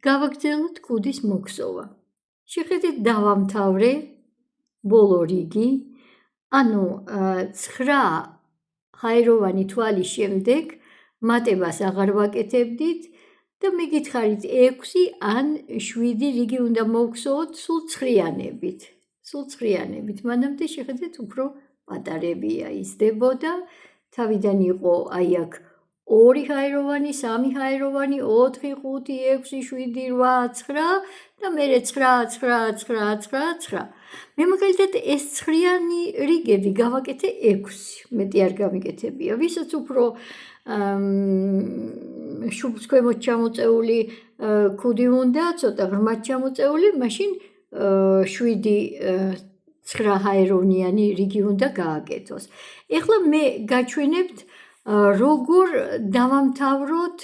გავაგრძელოთ კუდის მოქსოვა. შეხედეთ დავამთავრე ბოლო რიგი, ანუ 9 ჰაეროვანი თვალის შემდეგ მატებას აღარ ვაკეთებდით და მიგითხარით 6 ან 7 რიგი უნდა მოვგზავნოთ სულ ცხრიანებით. მანამდე შეხედეთ უფრო პატარებია იზრდებოდა, თავიდან იყო აი აქ 2 ჰაეროვანი, 3 ჰაეროვანი, 4, 5, 6, 7, 8, 9 და მერე 9. მე მაგალითად ეს ცხრიანი რიგები გავაკეთე 6, მეტი არ გამიკეთებია. ვისაც უფრო შუბლს ქვემოთ ჩამოწეული კუდი უნდა, ცოტა ღრმად ჩამოწეული, მაშინ 7-9 ჰაეროვანიანი რიგი უნდა გააკეთოს. ეხლა მე გაჩვენებთ როგორ დავამთავროთ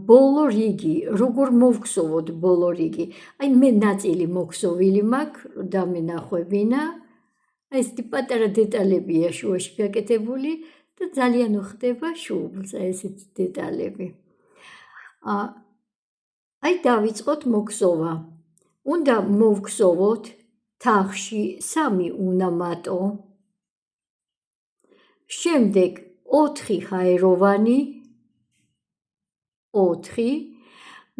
ბოლო რიგი, როგორ მოვგზავნოთ ბოლო რიგი. აი მე ნაწილი მოგზოვილი მაქვს და მენახვევინა. აი ეს პატარა დეტალებია შუაში გაკეთებული და ძალიან უხდება შუბლს ესეთი დეტალები. აი დავიწყოთ მოგზოვა. უნდა მოვგზავნოთ თაღში 3 უნამატო. შემდეგ 4 ჰაეროვანი, 4.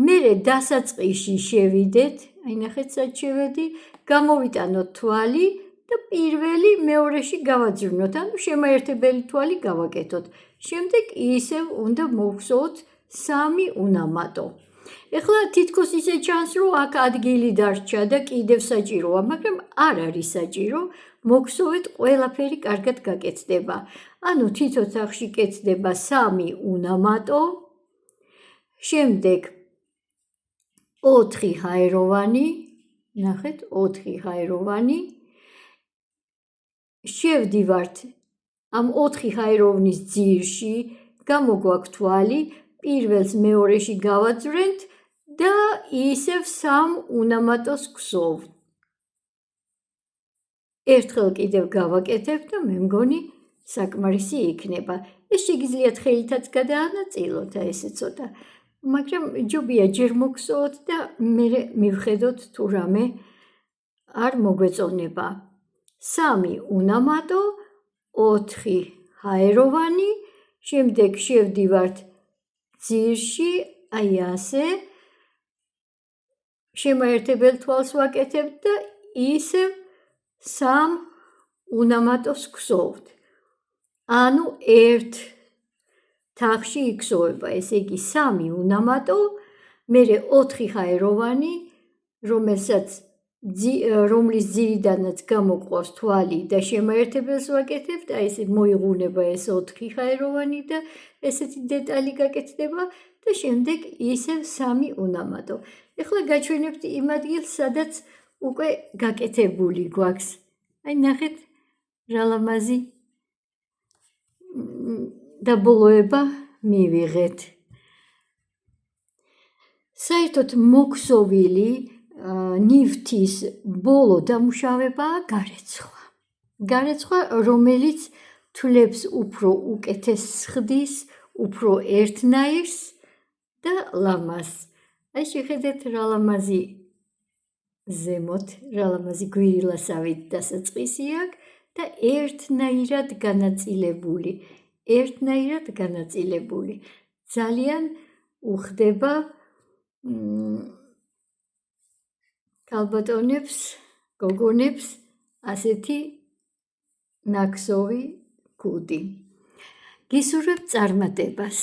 მერე დასაწყისში შევიდეთ, აი ნახეთ სად შევედი, გამოვიტანოთ თვალი და პირველი მეორეში გავაძვრნოთ, ანუ შემაერთებელი თვალი გავაკეთოთ. შემდეგ ისევ უნდა მოვგზავნოთ 3 უნამატო. ეხლა თითქოს ისე ჩანს, რომ აქ ადგილი დარჩა და კიდევ საჭიროა, მაგრამ არ არის საჭირო, მოგზოვეთ, ყველაფერი კარგად გაკეთდება. ანუ თითო თაღში კეთდება 3 უნამატო, შემდეგ 4 ჰაეროვანი, ნახეთ 4 ჰაეროვანი, შევდივართ ამ 4 ჰაეროვნის ძირში, გამოგვაქვს თვალი, პირველს მეორეში გავაძვრენთ და ისევ 3 უნამატოს გსოვთ. ერთხელ კიდევ გავაკეთებ და მე მგონი საკმარისი იქნება. ეს შეგიძლიათ ხელითაც გადაანაწილოთ, ესე ცოტა. მაგრამ ჯობია ჯერ მოგსოვოთ და მერე მივხედოთ თუ რამე არ მოგვეწონება. 3 უნამატო, 4 ჰაეროვანი, შემდეგ შევდივართ ძირში, აი ასე, შემაერთებელ თვალს ვაკეთებ და ისევ 3 უნამატოს გსოვთ. ანუ ერთ თაღში იგზოვება, ესე იგი 3 უნამატო, მერე 4 ჰაეროვანი, რომლის ძირიდანაც გამოყვავს თვალი და შემაერთებელს ვაკეთებთ, აი ესე მოიღუნება ეს 4 ჰაეროვანი და ესეთი დეტალი გაკეთდება და შემდეგ ისევ 3 უნამატო. ეხლა გაჩვენებთ იმ ადგილს, სადაც უკვე გაკეთებული გვაქვს. აი ნახეთ რა ლამაზი დაბოლოება მივიღეთ. საერთოდ მოგზოვილი ნივთის ბოლო დამუშავებაა გარეცხვა. გარეცხვა, რომელიც თვლებს უფრო უკეთეს სხდის, უფრო ერთნაირს და ლამაზს. აი შეხედეთ რა ლამაზი ზემოთ, რა ლამაზი გვირილასავით დასაწყისი აქვს და ერთნაირად განაწილებული. ძალიან უხდება ქალბატონებს, გოგონებს ასეთი ნაკსოვი კუდი. გისურვებთ წარმატებას.